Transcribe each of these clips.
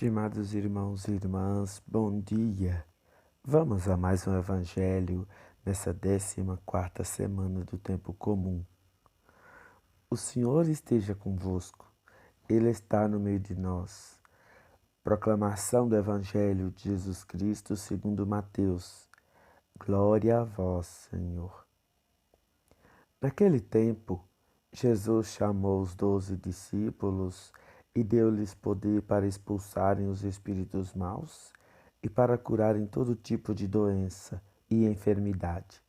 Estimados irmãos e irmãs, bom dia. Vamos a mais um evangelho nessa 14ª semana do tempo comum. O Senhor esteja convosco. Ele está no meio de nós. Proclamação do evangelho de Jesus Cristo segundo Mateus. Glória a vós, Senhor. Naquele tempo, Jesus chamou os 12 discípulos e deu-lhes poder para expulsarem os espíritos maus e para curarem todo tipo de doença e enfermidade.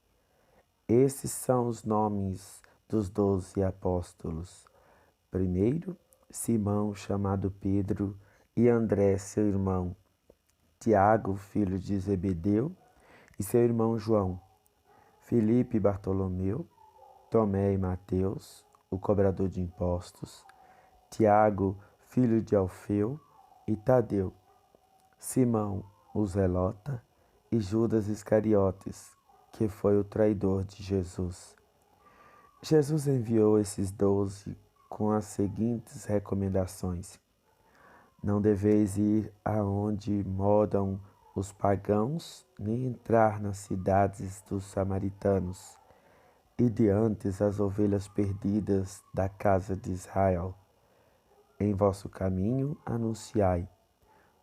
Esses são os nomes dos 12 apóstolos. Primeiro, Simão, chamado Pedro, e André, seu irmão, Tiago, filho de Zebedeu, e seu irmão João, Filipe e Bartolomeu, Tomé e Mateus, o cobrador de impostos, Tiago, filho de Alfeu, e Tadeu, Simão, o zelota, e Judas Iscariotes, que foi o traidor de Jesus. Jesus enviou esses 12 com as seguintes recomendações: não deveis ir aonde moram os pagãos, nem entrar nas cidades dos samaritanos. Ide antes as ovelhas perdidas da casa de Israel. Em vosso caminho anunciai: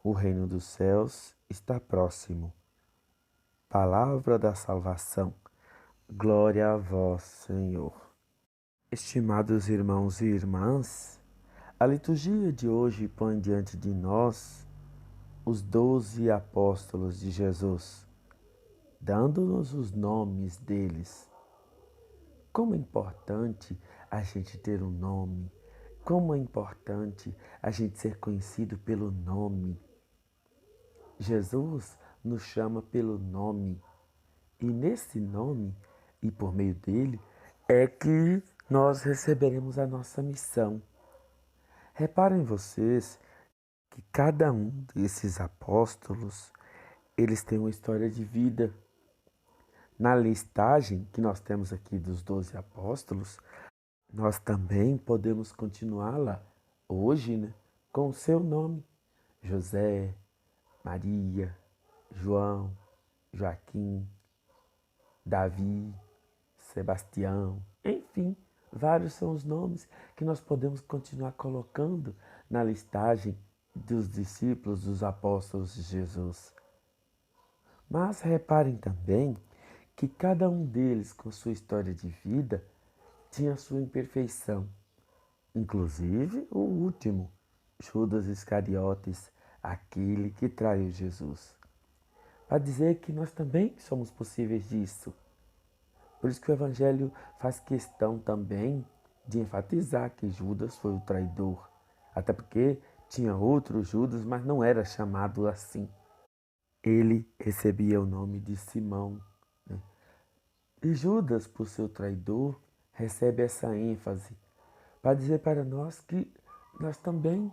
o reino dos céus está próximo. Palavra da salvação. Glória a vós, Senhor. Estimados irmãos e irmãs, a liturgia de hoje põe diante de nós os 12 apóstolos de Jesus, dando-nos os nomes deles. Como é importante a gente ter um nome, como é importante a gente ser conhecido pelo nome. Jesus nos chama pelo nome, e nesse nome, e por meio dele, é que nós receberemos a nossa missão. Reparem vocês que cada um desses apóstolos, eles têm uma história de vida. Na listagem que nós temos aqui dos 12 apóstolos, nós também podemos continuá-la hoje, né, com o seu nome: José, Maria, João, Joaquim, Davi, Sebastião, enfim, vários são os nomes que nós podemos continuar colocando na listagem dos discípulos, dos apóstolos de Jesus. Mas reparem também que cada um deles, com sua história de vida, tinha sua imperfeição. Inclusive o último, Judas Iscariotes, aquele que traiu Jesus. Para dizer que nós também somos possíveis disso. Por isso que o Evangelho faz questão também de enfatizar que Judas foi o traidor. Até porque tinha outro Judas, mas não era chamado assim. Ele recebia o nome de Simão, né? E Judas, por ser o traidor, recebe essa ênfase para dizer para nós que nós também,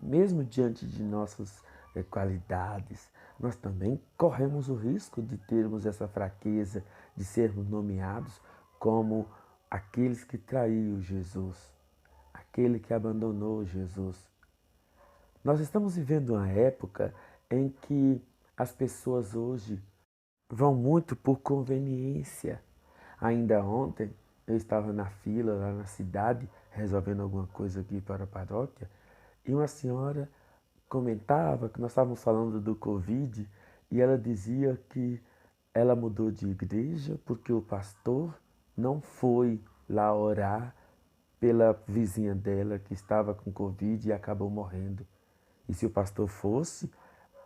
mesmo diante de nossas qualidades, nós também corremos o risco de termos essa fraqueza, de sermos nomeados como aqueles que traiu Jesus, aquele que abandonou Jesus. Nós estamos vivendo uma época em que as pessoas hoje vão muito por conveniência. Ainda ontem eu estava na fila lá na cidade, resolvendo alguma coisa aqui para a paróquia, e uma senhora comentava que nós estávamos falando do Covid e ela dizia que ela mudou de igreja porque o pastor não foi lá orar pela vizinha dela que estava com Covid e acabou morrendo. E se o pastor fosse,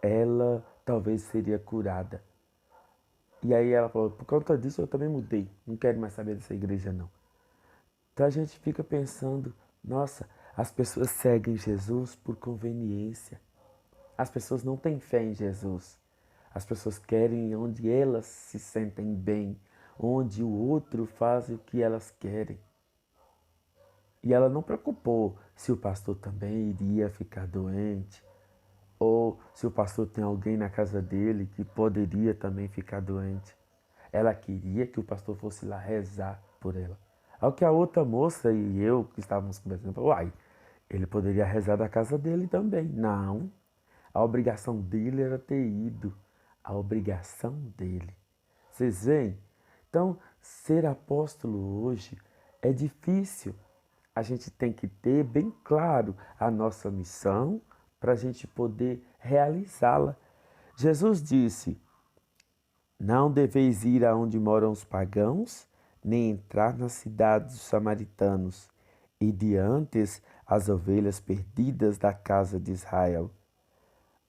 ela talvez seria curada. E aí ela falou: por conta disso eu também mudei, não quero mais saber dessa igreja não. Então a gente fica pensando: nossa, as pessoas seguem Jesus por conveniência. As pessoas não têm fé em Jesus. As pessoas querem onde elas se sentem bem, onde o outro faz o que elas querem. E ela não preocupou se o pastor também iria ficar doente, ou se o pastor tem alguém na casa dele que poderia também ficar doente. Ela queria que o pastor fosse lá rezar por ela. Ao que a outra moça e eu que estávamos conversando, uai, ele poderia rezar da casa dele também. Não, A obrigação dele era ter ido. A obrigação dele. Vocês veem? Então, ser apóstolo hoje é difícil. A gente tem que ter bem claro a nossa missão para a gente poder realizá-la. Jesus disse: Não deveis ir aonde moram os pagãos, nem entrar nas cidades dos samaritanos, e diante as ovelhas perdidas da casa de Israel.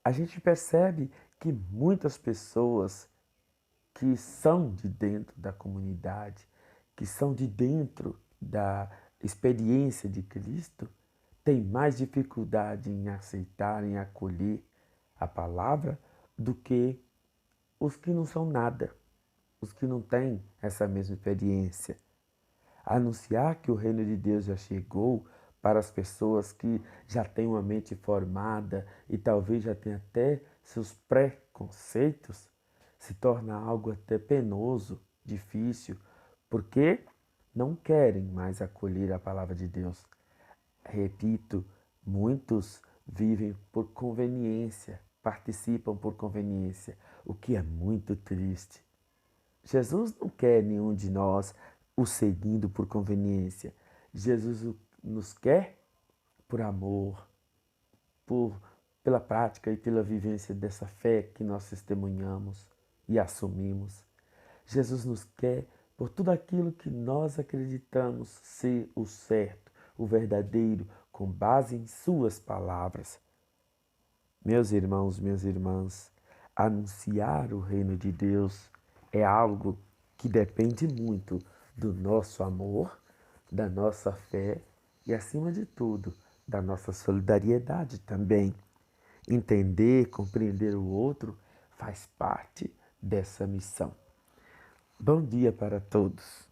A gente percebe que muitas pessoas que são de dentro da comunidade, que são de dentro da experiência de Cristo, têm mais dificuldade em aceitar, em acolher a palavra do que os que não são nada, os que não têm essa mesma experiência. Anunciar que o reino de Deus já chegou para as pessoas que já têm uma mente formada e talvez já tenham até seus preconceitos, se torna algo até penoso, difícil, porque não querem mais acolher a palavra de Deus. Repito, muitos vivem por conveniência, participam por conveniência, o que é muito triste. Jesus não quer nenhum de nós o seguindo por conveniência. Jesus nos quer por amor, por pela prática e pela vivência dessa fé que nós testemunhamos e assumimos. Jesus nos quer por tudo aquilo que nós acreditamos ser o certo, o verdadeiro, com base em suas palavras. Meus irmãos, minhas irmãs, anunciar o reino de Deus é algo que depende muito do nosso amor, da nossa fé e, acima de tudo, da nossa solidariedade também. Entender, compreender o outro faz parte dessa missão. Bom dia para todos.